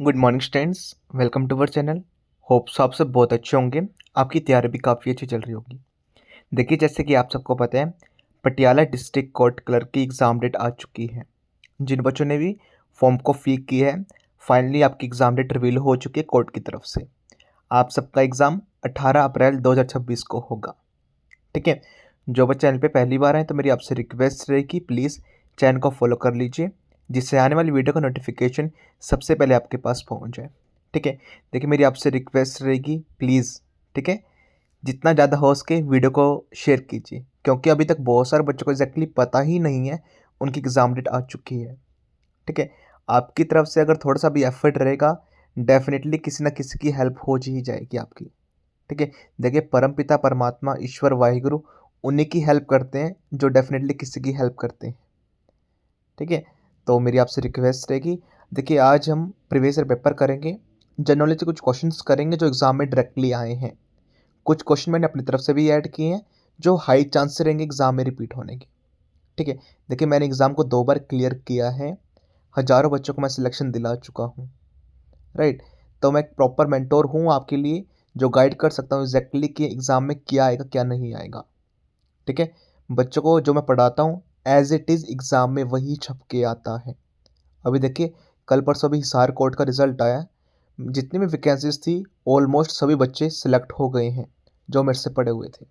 Good morning students, welcome to our channel. Hopes आप सब बहुत अच्छे होंगे। आपकी तैयारी भी काफ़ी अच्छी चल रही होगी। देखिए, जैसे कि आप सबको पता है, पटियाला डिस्ट्रिक्ट कोर्ट क्लर्क की एग्ज़ाम डेट आ चुकी है। जिन बच्चों ने भी फॉर्म को फिल किया है, फाइनली आपकी एग्ज़ाम डेट रिवील हो चुकी है कोर्ट की तरफ से। आप सबका एग्ज़ाम 18 अप्रैल 2026 को होगा। ठीक है। जो बच्चे चैनल पे पहली बार आए तो मेरी आपसे रिक्वेस्ट रहेगी, प्लीज़ चैनल को फॉलो कर लीजिए, जिससे आने वाली वीडियो का नोटिफिकेशन सबसे पहले आपके पास पहुंच जाए। ठीक है। देखिए, मेरी आपसे रिक्वेस्ट रहेगी, प्लीज़, ठीक है, जितना ज़्यादा हो सके वीडियो को शेयर कीजिए, क्योंकि अभी तक बहुत सारे बच्चों को एग्जैक्टली पता ही नहीं है उनकी एग्ज़ाम डेट आ चुकी है। ठीक है। आपकी तरफ से अगर थोड़ा सा भी एफर्ट रहेगा, डेफिनेटली किसी ना किसी की हेल्प हो ही जाएगी आपकी। ठीक है। देखिए, परमपिता परमात्मा ईश्वर वाहिगुरु उन्हीं की हेल्प करते हैं जो डेफिनेटली किसी की हेल्प करते हैं। ठीक है। तो मेरी आपसे रिक्वेस्ट रहेगी, देखिए आज हम प्रीवियस ईयर पेपर करेंगे, जनरल नॉलेज के कुछ क्वेश्चंस करेंगे जो एग्जाम में डायरेक्टली आए हैं। कुछ क्वेश्चन मैंने अपनी तरफ से भी ऐड किए हैं जो हाई चांस से रहेंगे एग्जाम में रिपीट होने के। ठीक है। देखिए, मैंने एग्जाम को 2 बार क्लियर किया है, हजारों बच्चों को मैं सिलेक्शन दिला चुका हूँ। राइट। तो मैं एक प्रॉपर मेंटोर हूँ आपके लिए, जो गाइड कर सकता हूँ एग्जैक्टली कि एग्जाम में क्या आएगा क्या नहीं आएगा। ठीक है। बच्चों को जो मैं पढ़ाता हूँ एज इट इज़ एग्ज़ाम में वही छप के आता है। अभी देखिए, कल परसों भी हिसार कोर्ट का रिजल्ट आया। जितनी भी वैकेंसीज थी, ऑलमोस्ट सभी बच्चे सिलेक्ट हो गए हैं जो मेरे से पढ़े हुए थे।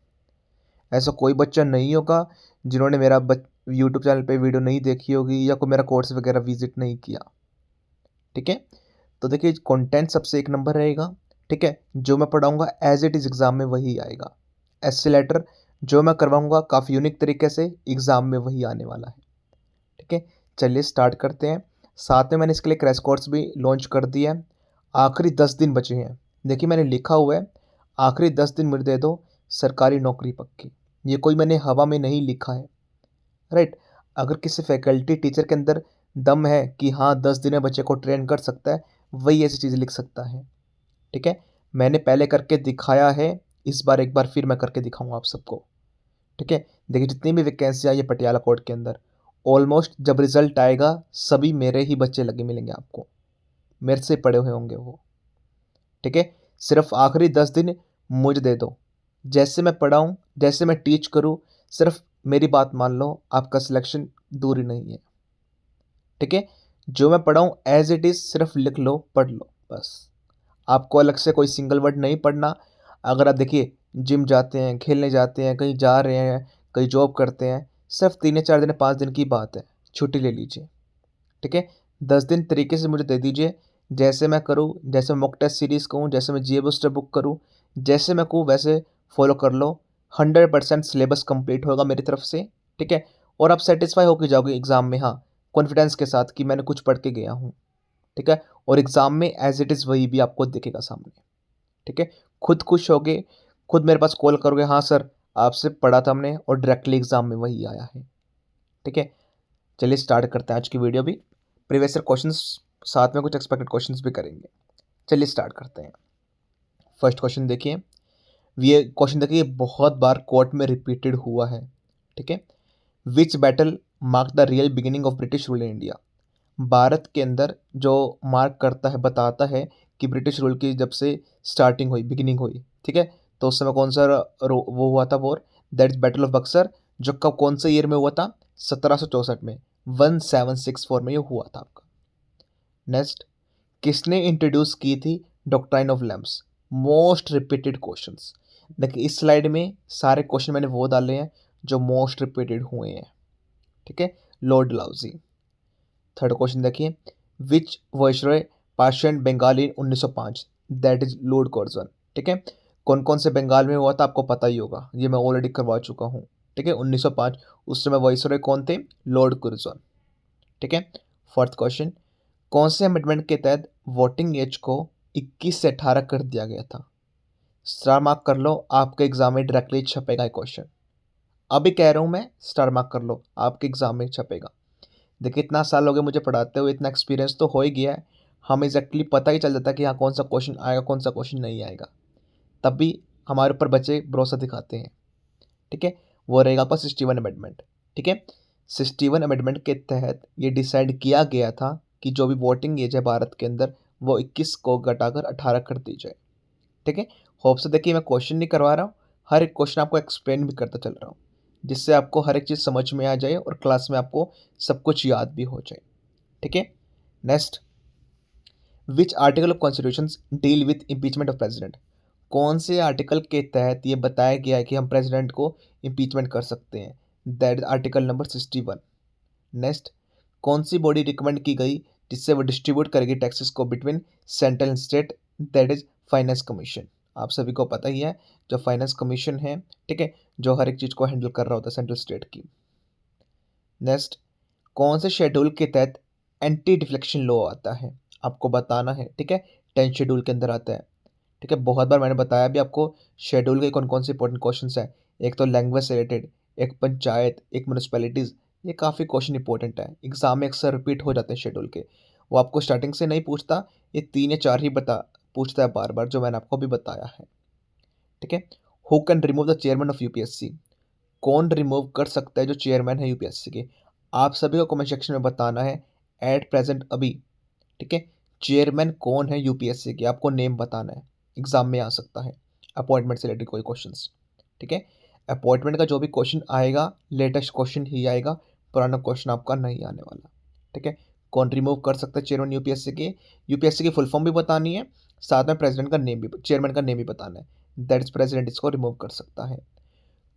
ऐसा कोई बच्चा नहीं होगा जिन्होंने मेरा यूट्यूब चैनल पे वीडियो नहीं देखी होगी या कोई मेरा कोर्स वगैरह विजिट नहीं किया। ठीक है। तो देखिए, कंटेंट सबसे एक नंबर रहेगा। ठीक है। जो मैं पढ़ाऊंगा एज इट इज़ एग्ज़ाम में वही आएगा। एससी लेटर जो मैं करवाऊंगा काफ़ी यूनिक तरीके से एग्ज़ाम में वही आने वाला है। ठीक है। चलिए स्टार्ट करते हैं। साथ में मैंने इसके लिए क्रैश कोर्स भी लॉन्च कर दिया है। आखिरी 10 दिन बचे हैं। देखिए, मैंने लिखा हुआ है, आखिरी 10 दिन मुझे दे दो, सरकारी नौकरी पक्की। ये कोई मैंने हवा में नहीं लिखा है। राइट। अगर किसी फैकल्टी टीचर के अंदर दम है कि हाँ 10 दिन में बच्चे को ट्रेन कर सकता है, वही ऐसी चीज़ लिख सकता है। ठीक है। मैंने पहले करके दिखाया है, इस बार एक बार फिर मैं करके दिखाऊंगा आप सबको। ठीक है। देखिए, जितनी भी वैकेंसी आई है पटियाला कोर्ट के अंदर, ऑलमोस्ट जब रिजल्ट आएगा सभी मेरे ही बच्चे लगे मिलेंगे आपको, मेरे से पढ़े हुए होंगे वो। ठीक है। सिर्फ आखिरी 10 दिन मुझे दे दो, जैसे मैं पढ़ाऊँ, जैसे मैं टीच करूँ, सिर्फ मेरी बात मान लो, आपका सिलेक्शन दूर ही नहीं है। ठीक है। जो मैं पढ़ाऊँ एज इट इज़ सिर्फ लिख लो, पढ़ लो, बस। आपको अलग से कोई सिंगल वर्ड नहीं पढ़ना। अगर आप देखिए जिम जाते हैं, खेलने जाते हैं, कहीं जा रहे हैं, कहीं जॉब करते हैं, सिर्फ 3 या 4 दिन 5 दिन की बात है, छुट्टी ले लीजिए। ठीक है। 10 दिन तरीके से मुझे दे दीजिए, जैसे मैं करूँ, जैसे मॉक टेस्ट सीरीज़ कहूँ, जैसे मैं जीए बूस्टर बुक करूँ, जैसे मैं कहूँ वैसे फॉलो कर लो। 100% सिलेबस कंप्लीट होगा मेरी तरफ से। ठीक है। और आप सेटिस्फाई होकर जाओगे एग्ज़ाम में, हाँ, कॉन्फिडेंस के साथ कि मैंने कुछ पढ़ के गया हूँ। ठीक है। और एग्ज़ाम में एज इट इज़ वही भी आपको दिखेगा सामने। ठीक है। खुद खुश होगे, खुद मेरे पास कॉल करोगे, हाँ सर आपसे पढ़ा था हमने और डायरेक्टली एग्ज़ाम में वही आया है। ठीक है। चलिए स्टार्ट करते हैं आज की वीडियो भी। प्रीवियस ईयर क्वेश्चंस साथ में कुछ एक्सपेक्टेड क्वेश्चंस भी करेंगे। चलिए स्टार्ट करते हैं। फर्स्ट क्वेश्चन देखिए, ये क्वेश्चन देखिए बहुत बार कोर्ट में रिपीटेड हुआ है। ठीक है। विच battle mark the real beginning of British rule in India. Bharat के अंदर जो मार्क करता है, बताता है कि ब्रिटिश रूल की जब से स्टार्टिंग हुई, बिगिनिंग हुई। ठीक है। तो उस समय कौन सा वो हुआ था war, that is battle of Buxar, जो कब कौन से ईयर में हुआ था, 1764 में, 1764 में ये हुआ था आपका। नेक्स्ट, किसने इंट्रोड्यूस की थी doctrine of lamps. Most repeated questions. देखिए, इस स्लाइड में सारे क्वेश्चन मैंने वो डाले हैं जो मोस्ट रिपीटेड हुए हैं। ठीक है। लॉर्ड डलहौजी। थर्ड क्वेश्चन देखिए, which viceroy partition Bengal in 1905, that is lord Curzon. ठीक है। कौन कौन से बंगाल में हुआ था आपको पता ही होगा, ये मैं ऑलरेडी करवा चुका हूँ। ठीक है। 1905, उस समय वॉइसरॉय कौन थे, लॉर्ड कर्जन। ठीक है। फोर्थ क्वेश्चन, कौन से अमेंडमेंट के तहत वोटिंग एज को 21 से 18 कर दिया गया था। स्टार मार्क कर लो, आपके एग्जाम में डायरेक्टली छपेगा क्वेश्चन। अभी कह रहा हूँ मैं, स्टार मार्क कर लो, आपके एग्जाम में छपेगा। देखिए, इतना साल हो गया मुझे पढ़ाते हुए, इतना एक्सपीरियंस तो हो ही गया है, हमें एग्जैक्टली पता ही चल जाता है कि हाँ कौन सा क्वेश्चन आएगा, कौन सा क्वेश्चन नहीं आएगा। तब भी हमारे ऊपर बच्चे भरोसा दिखाते हैं। ठीक है। वो रहेगा आपका 61 अमेंडमेंट। ठीक है। 61 अमेंडमेंट के तहत ये डिसाइड किया गया था कि जो भी वोटिंग एज है भारत के अंदर, वो 21 को घटाकर 18 कर दी जाए। ठीक है। होप से देखिए मैं क्वेश्चन नहीं करवा रहा हूँ, हर एक क्वेश्चन आपको एक्सप्लेन भी करता चल रहा हूँ, जिससे आपको हर एक चीज़ समझ में आ जाए और क्लास में आपको सब कुछ याद भी हो जाए। ठीक है। Next, which article of constitution deal with impeachment of president? कौन से आर्टिकल के तहत ये बताया गया है कि हम प्रेसिडेंट को इम्पीचमेंट कर सकते हैं? That is article number 61। Next, कौन सी बॉडी रिकमेंड की गई जिससे वो डिस्ट्रीब्यूट करेगी टैक्सेस को between central and state? That is finance commission. आप सभी को पता ही है जो फाइनेंस कमीशन है, ठीक है, जो हर एक चीज़ को हैंडल कर रहा होता है सेंट्रल स्टेट की। नेक्स्ट, कौन से शेड्यूल के तहत एंटी डिफ्लेक्शन लॉ आता है? आपको बताना है, ठीक है। 10 शेड्यूल के अंदर आता है, ठीक है। बहुत बार मैंने बताया भी आपको शेड्यूल के कौन कौन से इंपॉर्टेंट क्वेश्चन हैं। एक तो लैंग्वेज से रिलेटेड, एक पंचायत, एक म्यूनिसपैलिटीज़। ये काफ़ी क्वेश्चन इंपॉर्टेंट है, एग्जाम में अक्सर रिपीट हो जाते हैं शेड्यूल के। वो आपको स्टार्टिंग से नहीं पूछता, ये 3 या 4 ही बता पूछता है बार बार, जो मैंने आपको भी बताया है। ठीक है। Who can remove the chairman of UPSC? कौन रिमूव कर सकता है जो चेयरमैन है यूपीएससी के? आप सभी को कमेंट सेक्शन में बताना है एट प्रेजेंट अभी। ठीक है। चेयरमैन कौन है यूपीएससी के, आपको नेम बताना है, एग्जाम में आ सकता है अपॉइंटमेंट से रिलेटेड कोई क्वेश्चंस। ठीक है। अपॉइंटमेंट का जो भी क्वेश्चन आएगा लेटेस्ट क्वेश्चन ही आएगा, पुराना क्वेश्चन आपका नहीं आने वाला। ठीक है। कौन रिमूव कर सकता है चेयरमैन यूपीएससी के? यूपीएससी की फुल फॉर्म भी बतानी है, साथ में प्रेसिडेंट का नेम भी, चेयरमैन का नेम भी बताना है। दैट इज प्रेसिडेंट इसको रिमूव कर सकता है।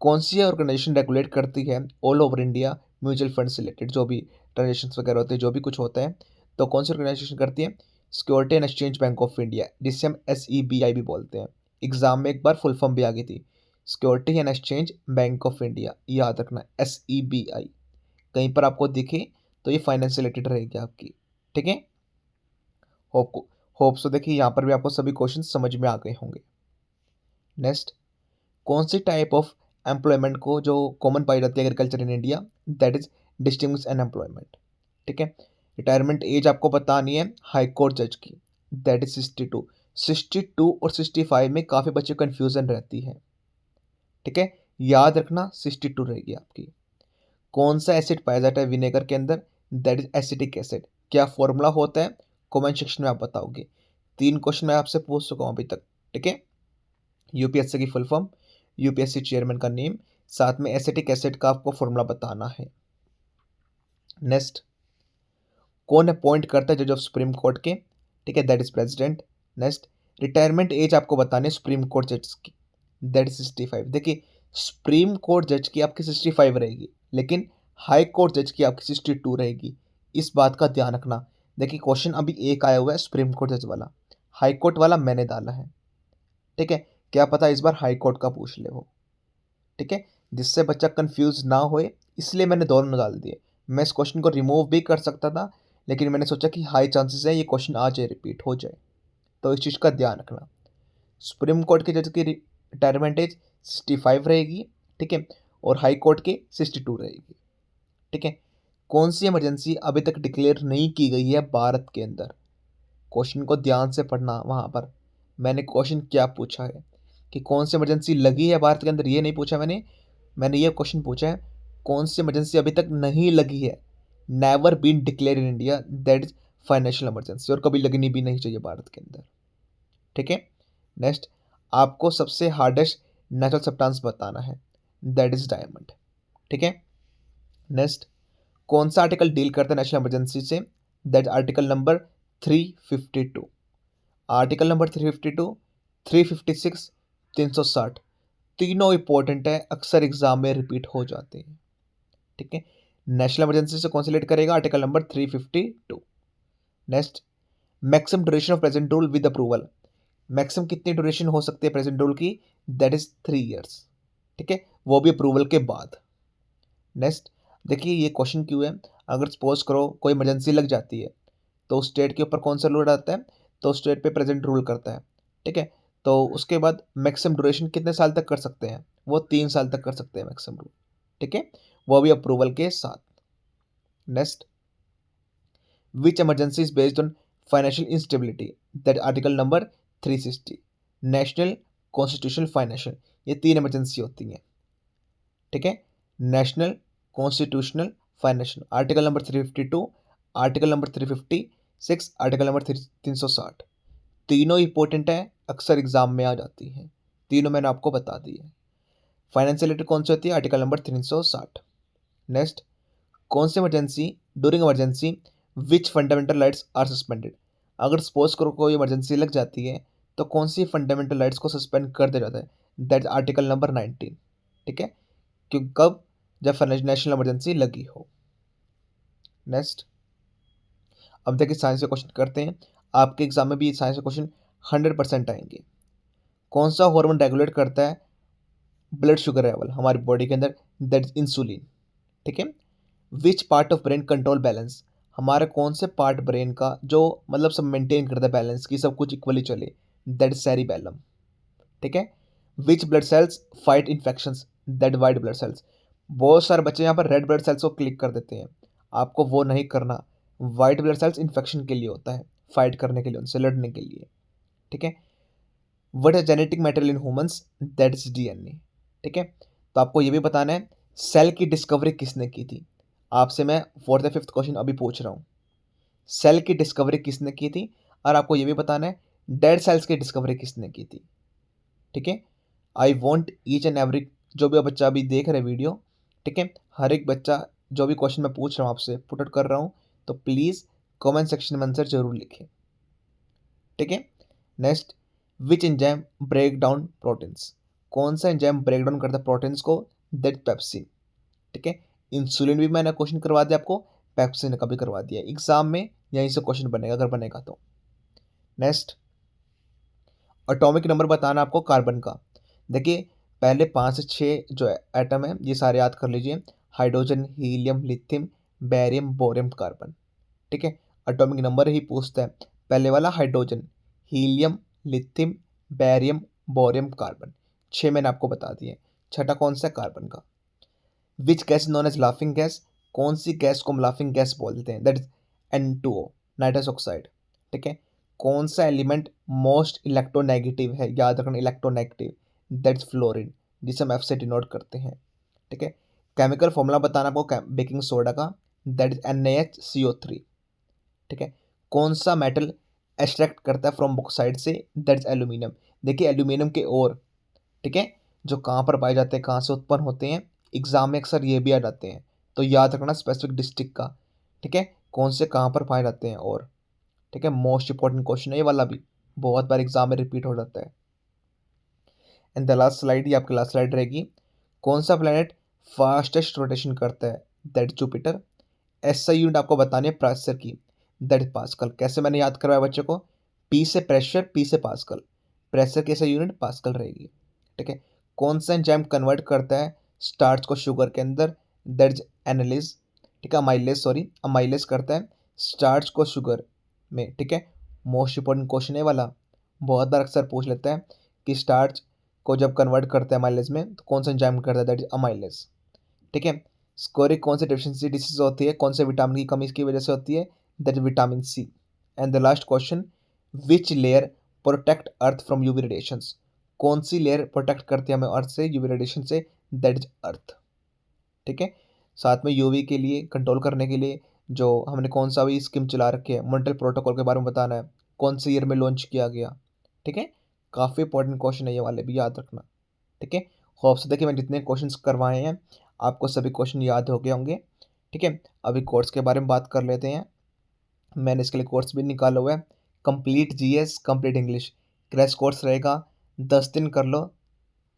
कौन सी ऑर्गेनाइजेशन रेगुलेट करती है all over India mutual fund से रिलेटेड जो भी ट्रांजेक्शन वगैरह होते हैं, जो भी कुछ होता है, तो कौन सी ऑर्गेनाइजेशन करती है? Security and exchange bank of India, जिसे हम SEBI भी बोलते हैं। एग्जाम में एक बार फुल फॉर्म भी आ गई थी, security and exchange bank of India, याद रखना SEBI। कहीं पर आपको दिखे तो ये फाइनेंस से रिलेटेड रहेगी आपकी। ठीक है। होप होप सो देखिए यहाँ पर भी आपको सभी क्वेश्चन समझ में आ गए होंगे। नेक्स्ट, कौन सी टाइप ऑफ एम्प्लॉयमेंट को जो कॉमन पाई जाती है agriculture in India? That is distinguish unemployment. ठीक है। रिटायरमेंट एज आपको बतानी है हाई कोर्ट जज की, दैट इज 62। 62 और 65 में काफ़ी बच्चे कन्फ्यूजन रहती है। ठीक है। याद रखना 62 रहेगी आपकी। कौन सा एसिड पाया जाता है विनेगर के अंदर? That is acetic acid. क्या फॉर्मूला होता है? कमेंट सेक्शन में आप बताओगे। 3 क्वेश्चन मैं आपसे पूछ चुका हूँ अभी तक। ठीक है। यूपीएससी की फुल फॉर्म, यूपीएससी चेयरमैन का नेम, साथ में एसिटिक एसिड का आपको फॉर्मूला बताना है। नेक्स्ट, कौन अपॉइंट करता है जज ऑफ सुप्रीम कोर्ट के? ठीक है, that is president. Next, retirement age आपको बताने सुप्रीम कोर्ट जज की, दैट इज 65। देखिए सुप्रीम कोर्ट जज की आपकी 65 रहेगी, लेकिन हाई कोर्ट जज की आपकी 62 रहेगी। इस बात का ध्यान रखना। देखिए क्वेश्चन अभी एक आया हुआ है सुप्रीम कोर्ट जज वाला, हाई कोर्ट वाला मैंने डाला है। ठीक है। क्या पता इस बार हाई कोर्ट का पूछ ले वो। ठीक है। जिससे बच्चा कंफ्यूज ना होए, इसलिए मैंने दोनों डाल दिए। मैं इस क्वेश्चन को रिमूव भी कर सकता था, लेकिन मैंने सोचा कि हाई चांसेस है ये क्वेश्चन आ जाए, रिपीट हो जाए, तो इस चीज़ का ध्यान रखना। सुप्रीम कोर्ट के जज की रिटायरमेंट एज 65 रहेगी। ठीक है। और हाई कोर्ट के 62 रहेगी। ठीक है। कौन सी इमरजेंसी अभी तक डिक्लेयर नहीं की गई है भारत के अंदर? क्वेश्चन को ध्यान से पढ़ना। वहाँ पर मैंने क्वेश्चन क्या पूछा है कि कौन सी इमरजेंसी लगी है भारत के अंदर, ये नहीं पूछा मैंने। मैंने ये क्वेश्चन पूछा है कौन सी इमरजेंसी अभी तक नहीं लगी है, never been declare in India, that is financial emergency, और कभी लगनी भी नहीं चाहिए भारत के अंदर। ठीक है। नेक्स्ट, आपको सबसे हार्डेस्ट नेचुरल सब्सटेंस बताना है, दैट इज डायमंड। ठीक है। नेक्स्ट, कौन सा आर्टिकल डील करता है नेशनल इमरजेंसी से? That article number 352। Article number 352, 356, 360 तीनों इंपॉर्टेंट है, अक्सर एग्जाम में रिपीट हो जाते हैं। ठीक है। नेशनल इमरजेंसी से कौन सा रिलेट करेगा? Article number 352। Next, maximum duration of present rule with approval. Maximum कितनी ड्यूरेशन हो सकती है प्रेजेंट रूल की? That is 3 years. ठीक है, वो भी अप्रूवल के बाद। नेक्स्ट, देखिए ये क्वेश्चन क्यों है, अगर सपोज करो कोई इमरजेंसी लग जाती है तो स्टेट के ऊपर कौन सा रूल आता है? तो स्टेट पे प्रेजेंट रूल करता है। ठीक है। तो उसके बाद मैक्सिमम ड्यूरेशन कितने साल तक कर सकते हैं? वो 3 साल तक कर सकते हैं मैक्सिमम रूल। ठीक है, वो भी अप्रूवल के साथ। Next, which emergency is based on financial instability? That article number 360। National, constitutional, financial, ये 3 इमरजेंसी होती हैं। ठीक है। National, constitutional, financial, article number 352, article number 350, 6 article number 360। तीनों इंपॉर्टेंट है, अक्सर एग्जाम में आ जाती हैं, तीनों मैंने आपको बता दी है। फाइनेंस रिलेटेड कौन सी होती है? Article number 360। नेक्स्ट, कौन सी emergency during emergency which fundamental rights are suspended. अगर सपोज करो कोई इमरजेंसी लग जाती है तो कौन सी फंडामेंटल राइट्स को सस्पेंड कर दिया जाता है? That article number 19। ठीक है, क्यों कब? जब नेशनल इमरजेंसी लगी हो। नेक्स्ट, अब देखिए साइंस के क्वेश्चन करते हैं। आपके एग्जाम में भी साइंस के क्वेश्चन 100% आएंगे। कौन सा हार्मोन रेगुलेट करता है ब्लड शुगर लेवल हमारी बॉडी के अंदर? That is insulin. ठीक है। Which part of brain control balance, हमारे कौन से पार्ट ब्रेन का जो मतलब सब मेंटेन करता है बैलेंस की, सब कुछ इक्वली चले? That is cerebellum. ठीक है। Which blood cells fight infections? That white blood cells. बहुत सारे बच्चे यहाँ पर रेड ब्लड सेल्स को क्लिक कर देते हैं, आपको वो नहीं करना। वाइट ब्लड सेल्स इन्फेक्शन के लिए होता है, फाइट करने के लिए, उनसे लड़ने के लिए। ठीक है। What is genetic material in humans? That is DNA. ठीक है। तो आपको ये भी बताना है सेल की डिस्कवरी किसने की थी। आपसे मैं 4th या 5th क्वेश्चन अभी पूछ रहा हूँ, सेल की डिस्कवरी किसने की थी? और आपको ये भी बताना है डेड सेल्स की डिस्कवरी किसने की थी। ठीक है। I want each and every, जो भी बच्चा अभी देख रहे वीडियो, ठीक है, हर एक बच्चा जो भी क्वेश्चन मैं पूछ रहा हूँ आपसे पुट आउट कर रहा हूँ, तो प्लीज़ कमेंट सेक्शन में आंसर जरूर लिखें। ठीक है। Next, which enzyme break down proteins, कौन सा एंजाइम ब्रेक डाउन करता है प्रोटीन्स को? That pepsin. ठीक है। इंसुलिन भी मैंने क्वेश्चन करवा दिया आपको, पेप्सिन का भी करवा दिया एग्जाम में, यहीं से क्वेश्चन बनेगा अगर बनेगा तो। नेक्स्ट, एटॉमिक नंबर बताना आपको कार्बन का। देखिए पहले 5 से 6 जो एटम है ये सारे याद कर लीजिए, hydrogen, helium, lithium, barium, bohrium, carbon. ठीक है। एटॉमिक नंबर ही पूछता है, पहले वाला hydrogen, helium, lithium, barium, bohrium, carbon, 6 मैंने आपको बता दिए। छठा कौन सा? कार्बन का। Which gas known as laughing gas, कौन सी गैस को हम लाफिंग गैस बोलते हैं? That is N2O, nitrous oxide. ठीक है। कौन सा एलिमेंट मोस्ट इलेक्ट्रोनेगेटिव है? याद रखना इलेक्ट्रोनेगेटिव, दैट इज फ्लोरीन, जिसे हम F से डिनोट करते हैं। ठीक है। केमिकल फॉर्मूला बताना आपको बेकिंग सोडा का, दैट इज NaHCO3। ठीक है। कौन सा मेटल एक्सट्रैक्ट करता है फ्रॉम बॉक्साइड से? That is aluminium. देखिए एल्यूमिनियम के और, ठीक है, जो कहाँ पर पाए जाते हैं, कहाँ से उत्पन्न होते हैं, एग्जाम में अक्सर ये भी आ जाते हैं, तो याद रखना स्पेसिफिक डिस्ट्रिक्ट का। ठीक है, कौन से कहाँ पर पाए जाते हैं और। ठीक है, मोस्ट इंपॉर्टेंट क्वेश्चन है ये वाला भी, बहुत बार एग्जाम में रिपीट हो जाता है। एंड द लास्ट स्लाइड, ये आपकी लास्ट स्लाइड रहेगी। कौन सा प्लेनेट फास्टेस्ट रोटेशन करता है? That Jupiter. एसआई यूनिट आपको बतानी है प्रेशर की, दैट इज पास्कल। कैसे मैंने याद करवाया बच्चों को? पी से प्रेशर, पी से पास्कल, प्रेशर की एसआई यूनिट पास्कल रहेगी। ठीक है। कौन सा एंजाइम कन्वर्ट करता है स्टार्च को शुगर के अंदर? That is amylase. ठीक है, अमाइलेज, सॉरी अमाइलेज करता है स्टार्च को शुगर में। ठीक है, मोस्ट इंपॉर्टेंट क्वेश्चन है वाला, बहुत बार अक्सर पूछ लेता है कि स्टार्च को जब कन्वर्ट करते हैं अमाइलेज में तो कौन सा एंजाइम करता है? That is amylase. ठीक है। स्कोरिक कौन सी डेफिशिएंसी डिसीज होती है, कौन से विटामिन की कमी की वजह से होती है? That is vitamin C. And the last question, which layer protect earth from UV radiations, कौन सी लेयर प्रोटेक्ट करती है हमें अर्थ से, यूवी रेडिएशन से? That is earth. ठीक है। साथ में यूवी के लिए कंट्रोल करने के लिए जो हमने कौन सा भी स्कीम चला रखी है, मॉन्ट्रियल प्रोटोकॉल के बारे में बताना है, कौन से ईयर में लॉन्च किया गया। ठीक है, काफ़ी इंपॉर्टेंट क्वेश्चन है ये वाले भी, याद रखना। ठीक है। होप से देखिए मैं जितने क्वेश्चंस करवाए हैं आपको सभी क्वेश्चन याद हो गए होंगे। ठीक है, अभी कोर्स के बारे में बात कर लेते हैं। मैंने इसके लिए कोर्स भी निकाला हुआ है, complete GS complete English crash course रहेगा। 10 दिन कर लो,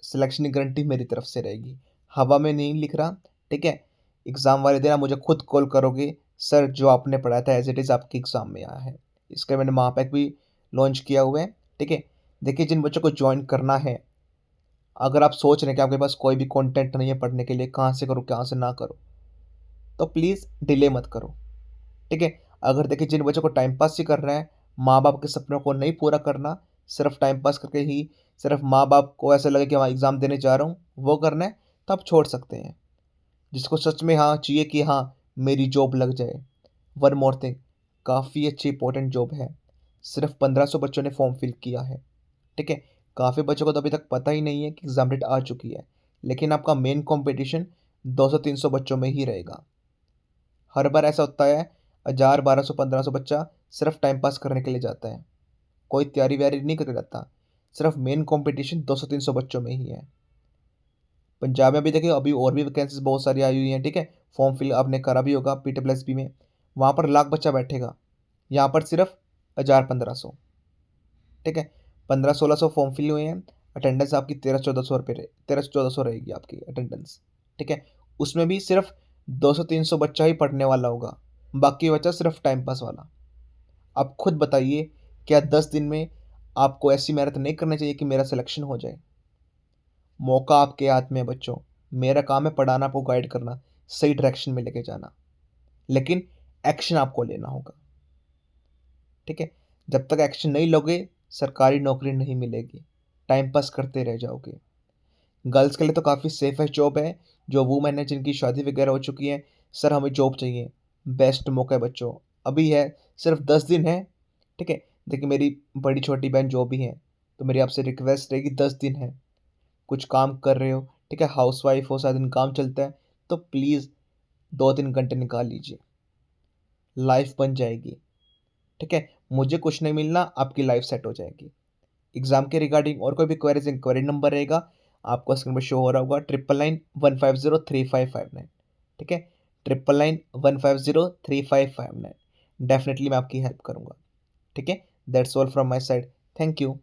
सिलेक्शन की गारंटी मेरी तरफ से रहेगी, हवा में नहीं लिख रहा। ठीक है, एग्ज़ाम वाले दिन आप मुझे खुद कॉल करोगे, सर जो आपने पढ़ाया था एज इट इज़ आपके एग्ज़ाम में आया है। इसके मैंने महापैक भी लॉन्च किया हुआ है। ठीक है, देखिए जिन बच्चों को ज्वाइन करना है, अगर आप सोच रहे हैं कि आपके पास कोई भी कंटेंट नहीं है पढ़ने के लिए, कहाँ से करो कहाँ से ना करो, तो प्लीज़ डिले मत करो। ठीक है, अगर देखिए जिन बच्चों को टाइम पास ही करना है, माँ बाप के सपनों को नहीं पूरा करना, सिर्फ टाइम पास करके ही सिर्फ माँ बाप को ऐसा लगे कि हाँ एग्ज़ाम देने जा रहा हूँ वो करना है, तो आप छोड़ सकते हैं। जिसको सच में हाँ चाहिए कि हाँ मेरी जॉब लग जाए, वन मोर थिंग, काफ़ी अच्छी इंपॉर्टेंट जॉब है, सिर्फ 1500 बच्चों ने फॉर्म फिल किया है। ठीक है, काफ़ी बच्चों को तो अभी तक पता ही नहीं है कि एग्ज़ाम डेट आ चुकी है, लेकिन आपका मेन कंपटीशन 200-300 बच्चों में ही रहेगा। हर बार ऐसा होता है 1000, 1200, 1500 बच्चा सिर्फ टाइम पास करने के लिए जाता है, कोई तैयारी व्यारी नहीं करके जाता। सिर्फ मेन कंपटीशन 200-300 बच्चों में ही है। पंजाब में भी देखिए अभी और भी वैकेंसीज बहुत सारी आई हुई हैं, ठीक है। फॉर्म फिल आपने करा भी होगा PTPLSB में, वहाँ पर लाख बच्चा बैठेगा, यहाँ पर सिर्फ 1000-1500, ठीक है। 1500-1600 फॉर्म फिल हुए हैं। अटेंडेंस आपकी 1300-1400 रुपये 1300-1400 रहेगी आपकी अटेंडेंस, ठीक है। उसमें भी सिर्फ 200-300 बच्चा ही पढ़ने वाला होगा, बाकी बच्चा सिर्फ टाइम पास वाला। आप खुद बताइए, क्या 10 दिन में आपको ऐसी मेहनत नहीं करनी चाहिए कि मेरा सिलेक्शन हो जाए? मौका आपके हाथ में है बच्चों। मेरा काम है पढ़ाना, आपको गाइड करना, सही डायरेक्शन में लेके जाना, लेकिन एक्शन आपको लेना होगा, ठीक है। जब तक एक्शन नहीं लोगे सरकारी नौकरी नहीं मिलेगी, टाइम पास करते रह जाओगे। गर्ल्स के लिए तो काफ़ी सेफ है जॉब है, जो वूमेन है जिनकी शादी वगैरह हो चुकी है, सर हमें जॉब चाहिए, बेस्ट मौका है बच्चों, अभी है, सिर्फ 10 दिन है, ठीक है। देखिए मेरी बड़ी छोटी बहन जो भी हैं, तो मेरी आपसे रिक्वेस्ट रहेगी, 10 दिन है, कुछ काम कर रहे हो, ठीक है, हाउसवाइफ हो, सारा दिन काम चलता है, तो प्लीज़ 2-3 घंटे निकाल लीजिए, लाइफ बन जाएगी, ठीक है। मुझे कुछ नहीं मिलना, आपकी लाइफ सेट हो जाएगी। एग्जाम के रिगार्डिंग और कोई भी क्वेरीज, इंक्वायरी नंबर रहेगा आपको स्क्रीन पर शो हो रहा होगा, 9991503559, ठीक है, 9991503559। डेफिनेटली मैं आपकी हेल्प करूंगा, ठीक है। That's all from my side, thank you.